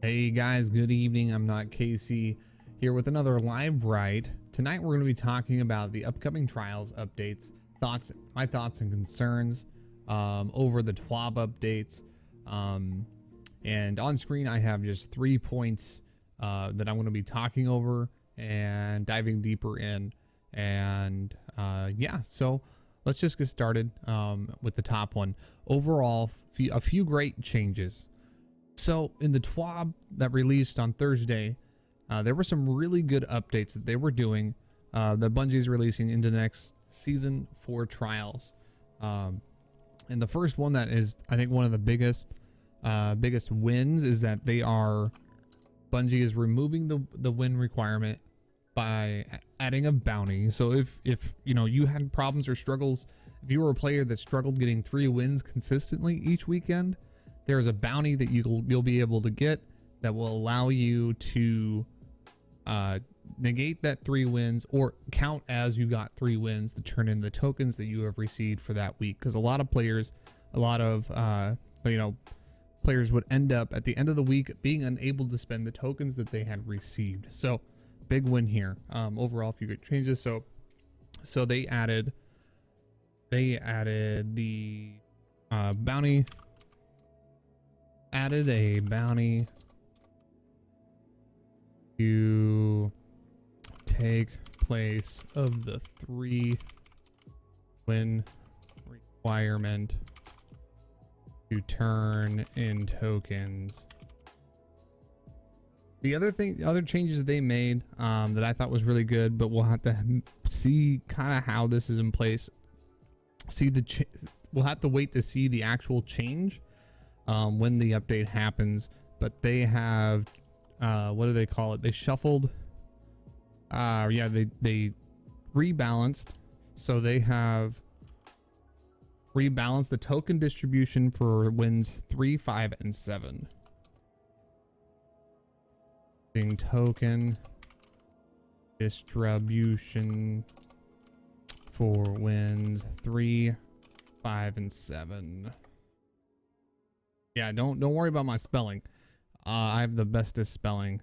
Hey guys, good evening. I'm not Casey here with another live write. Tonight we're going to be talking about the upcoming trials updates, my thoughts and concerns over the TWAB updates. And on screen I have just 3 points that I'm going to be talking over and diving deeper in. And yeah, so let's just get started with the top one. Overall, a few great changes. So in the TWAB that released on Thursday, there were some really good updates that they were doing that Bungie's releasing into the next season for trials. And the first one that is, I think, one of the biggest wins is that Bungie is removing the win requirement by adding a bounty. So if you know you had problems or struggles, if you were a player that struggled getting 3 wins consistently each weekend, there is a bounty that you'll be able to get that will allow you to negate that 3 wins or count as you got 3 wins to turn in the tokens that you have received for that week. Because a lot of players would end up at the end of the week being unable to spend the tokens that they had received. So big win here. Overall, a few good changes. So they added the bounty. Added a bounty to take place of the 3 win requirement to turn in tokens. The other changes they made that I thought was really good, but we'll have to see kind of how this is in place. We'll have to wait to see the actual change when the update happens. But they have what do they call it? They shuffled. They rebalanced. So they have rebalanced the token distribution for wins 3, 5, and 7. Token distribution for wins 3, 5, and 7. Yeah, don't worry about my spelling. I have the bestest spelling.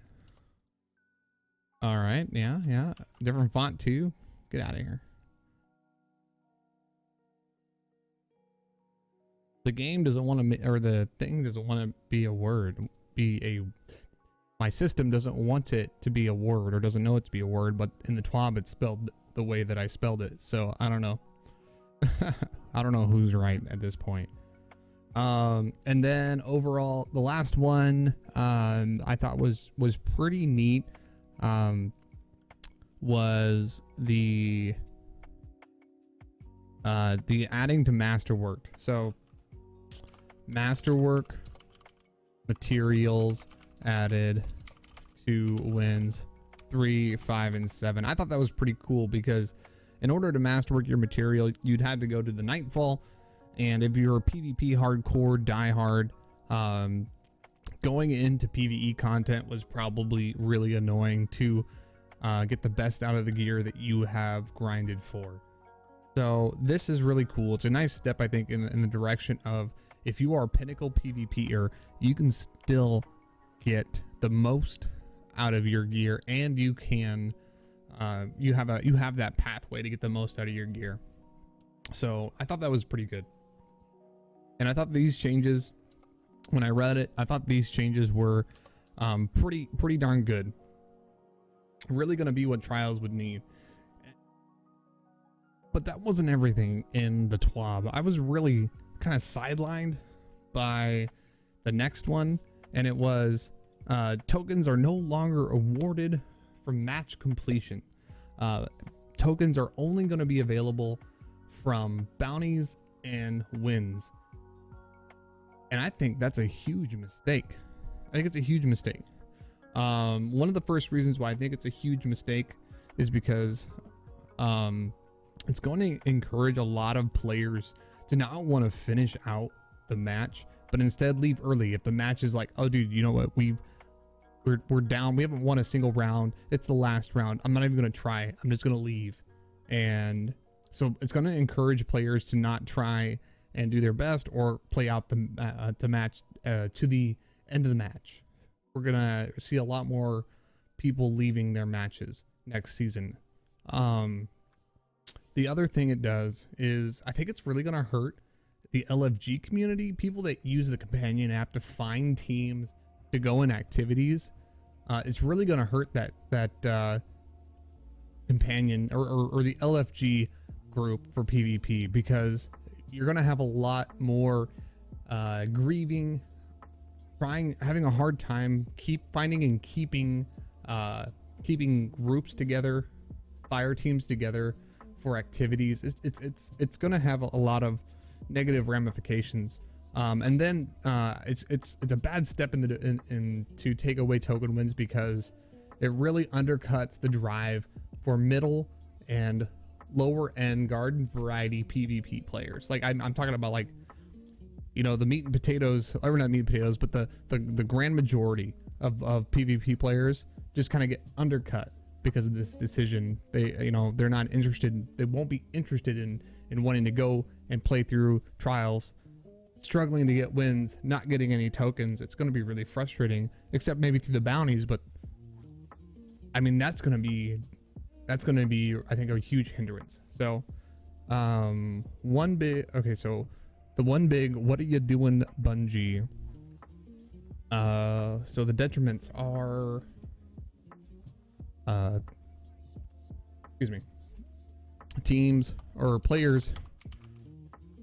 All right, yeah. Different font too. Get out of here. The game doesn't want to, or the thing doesn't want to be a word. My system doesn't want it to be a word, or doesn't know it to be a word. But in the TWAB, it's spelled the way that I spelled it. So I don't know. I don't know who's right at this point. And then overall, the last one I thought was pretty neat was the adding to masterwork. So masterwork materials added to wins 3, 5, and 7. I thought that was pretty cool because in order to masterwork your material, you'd had to go to the Nightfall. And if you're a PvP hardcore diehard, going into PvE content was probably really annoying to get the best out of the gear that you have grinded for. So this is really cool. It's a nice step, I think, in the direction of if you are a pinnacle PvPer, you can still get the most out of your gear, and you can you have that pathway to get the most out of your gear. So I thought that was pretty good. And I thought these changes, when I read it, I thought these changes were pretty darn good. Really going to be what trials would need. But that wasn't everything in the TWAB. I was really kind of sidelined by the next one, and it was tokens are no longer awarded from match completion. Tokens are only going to be available from bounties and wins. And I think that's a huge mistake. I think it's a huge mistake. One of the first reasons why I think it's a huge mistake is because it's going to encourage a lot of players to not want to finish out the match, but instead leave early. If the match is like, oh dude, you know what, we're down, we haven't won a single round, it's the last round, I'm not even going to try, I'm just going to leave. And so it's going to encourage players to not try and do their best or play out the match to the end of the match. we're gonna see a lot more people leaving their matches next season. The other thing it does is I think it's really gonna hurt the LFG community, people that use the companion app to find teams to go in activities. It's really gonna hurt that companion or the LFG group for PvP, because you're gonna have a lot more grieving, having a hard time finding and keeping groups together, fire teams together for activities. It's gonna have a lot of negative ramifications, and then it's a bad step in to take away token wins, because it really undercuts the drive for middle and lower end garden variety PvP players. Like I'm talking about, like, you know, the meat and potatoes, or not meat and potatoes, but the grand majority of PvP players just kind of get undercut because of this decision. They're not interested. They won't be interested in wanting to go and play through trials, struggling to get wins, not getting any tokens. It's going to be really frustrating, except maybe through the bounties. But I mean, that's going to be, I think, a huge hindrance. So, so the one big, what are you doing, Bungie? So the detriments are, teams or players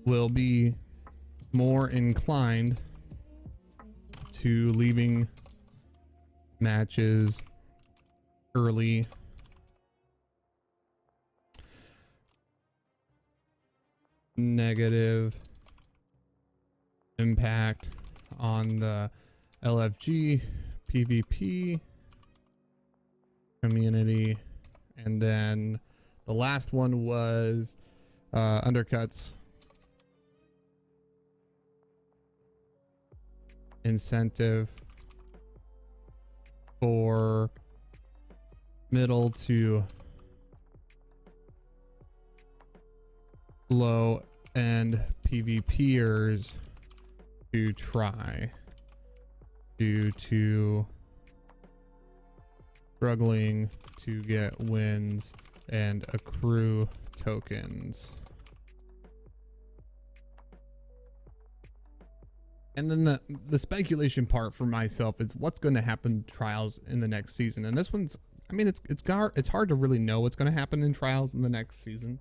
will be more inclined to leaving matches early. Negative impact on the LFG PvP community. And then the last one was undercuts incentive for middle to low end PvPers to try, due to struggling to get wins and accrue tokens. And then the speculation part for myself is what's going to happen to trials in the next season. And this one's, I mean, it's hard to really know what's going to happen in trials in the next season.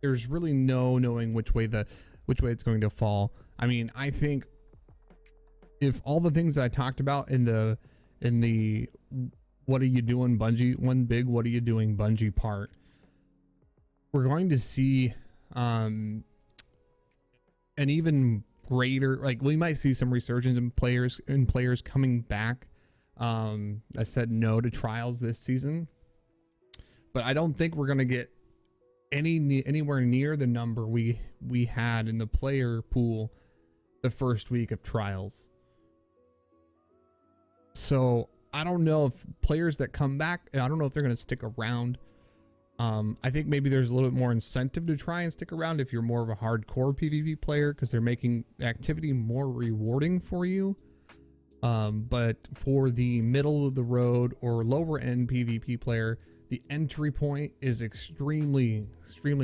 There's really no knowing which way it's going to fall. I mean, I think if all the things that I talked about in the what are you doing, Bungie, one big what are you doing, Bungie part, we're going to see an even greater, like, we might see some resurgence in players coming back. I said no to trials this season, but I don't think we're going to get anywhere near the number we had in the player pool the first week of trials. So I don't know if players that come back, I don't know if they're going to stick around. I think maybe there's a little bit more incentive to try and stick around if you're more of a hardcore PvP player, because they're making the activity more rewarding for you. But for the middle of the road or lower end PvP player, the entry point is extremely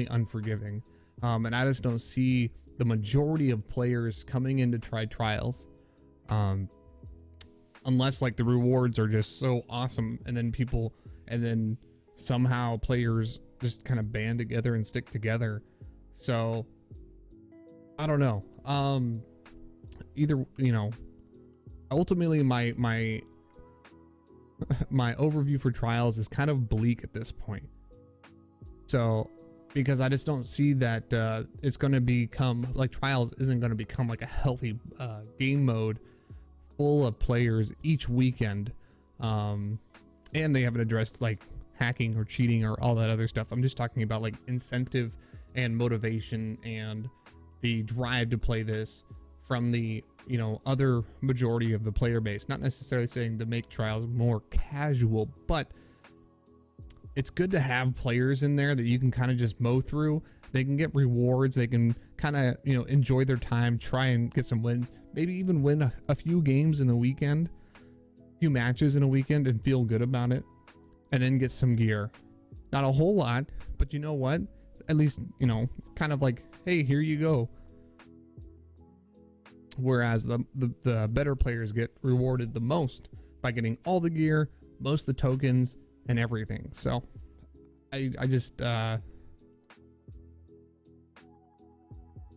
unforgiving. And I just don't see the majority of players coming in to try trials. Unless, like, the rewards are just so awesome, and then somehow players just kind of band together and stick together. So I don't know. Either, you know, ultimately my overview for trials is kind of bleak at this point. So, because I just don't see that it's going to become, like, trials isn't going to become like a healthy game mode full of players each weekend. And they haven't addressed, like, hacking or cheating or all that other stuff. I'm just talking about, like, incentive and motivation and the drive to play this from the, you know, other majority of the player base. Not necessarily saying to make trials more casual, but it's good to have players in there that you can kind of just mow through They can get rewards. They can kind of, you know, enjoy their time, try and get some wins, maybe even win a few games in the weekend, few matches in a weekend, and feel good about it, and then get some gear. Not a whole lot, but you know what? At least, you know, kind of like, hey, here you go. Whereas the better players get rewarded the most by getting all the gear, most of the tokens, and everything. So I just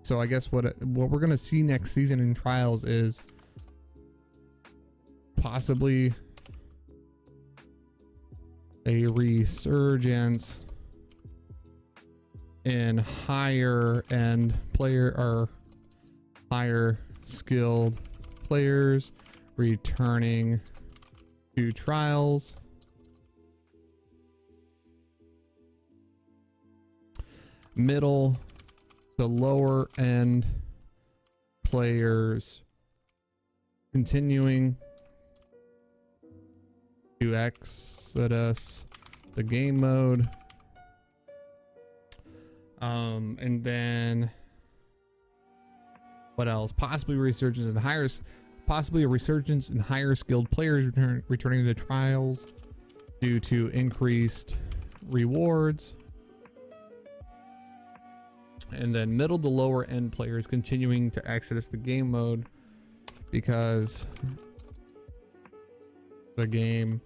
so I guess what we're gonna see next season in Trials is possibly a resurgence in higher end player or higher skilled players returning to Trials. Middle to lower end players continuing to exodus the game mode. And then what else? Possibly a resurgence in higher skilled players returning to Trials due to increased rewards. And then middle to lower end players continuing to exodus the game mode because the game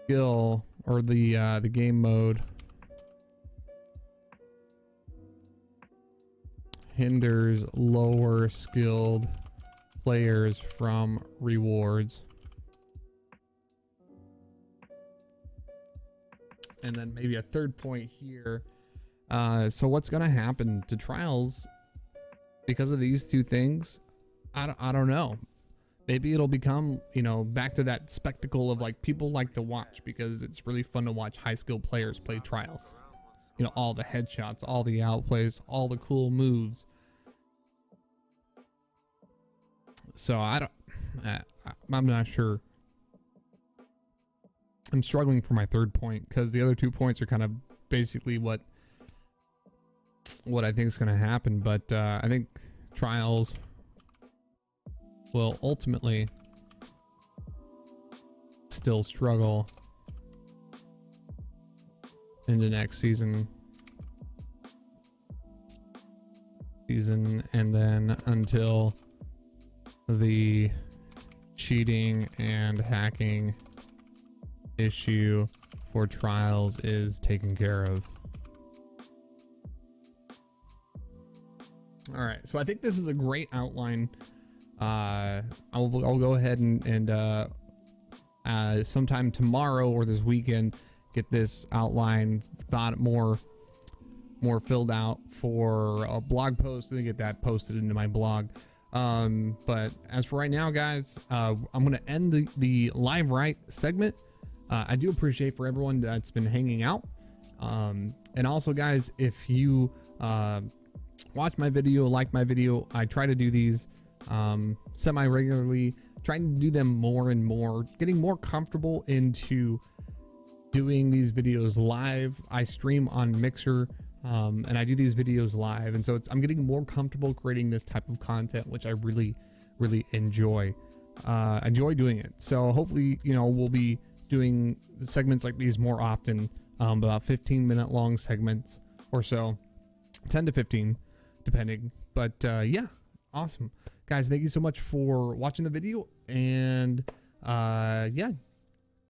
skill or the game mode hinders lower skilled players from rewards. And then maybe a third point here. So what's gonna happen to Trials because of these two things? I don't know. Maybe it'll become, you know, back to that spectacle of like people like to watch because it's really fun to watch high skilled players play Trials. You know, all the headshots, all the outplays, all the cool moves. So I'm not sure. I'm struggling for my third point because the other 2 points are kind of basically what I think is going to happen. But I think Trials will ultimately still struggle in the next season and then until the cheating and hacking issue for Trials is taken care of. All right, so I think this is a great outline. I'll go ahead and sometime tomorrow or this weekend get this outline thought more filled out for a blog post and get that posted into my blog. But as for right now, guys, I'm gonna end the live right segment. I do appreciate for everyone that's been hanging out, and also, guys, if you watch my video, like my video, I try to do these semi-regularly, trying to do them more and more, getting more comfortable into doing these videos live. I stream on Mixer, and I do these videos live, and so I'm getting more comfortable creating this type of content, which I really enjoy doing it. So hopefully, you know, we'll be doing segments like these more often, about 15-minute long segments or so, 10 to 15 depending. But yeah, awesome guys, thank you so much for watching the video, and yeah,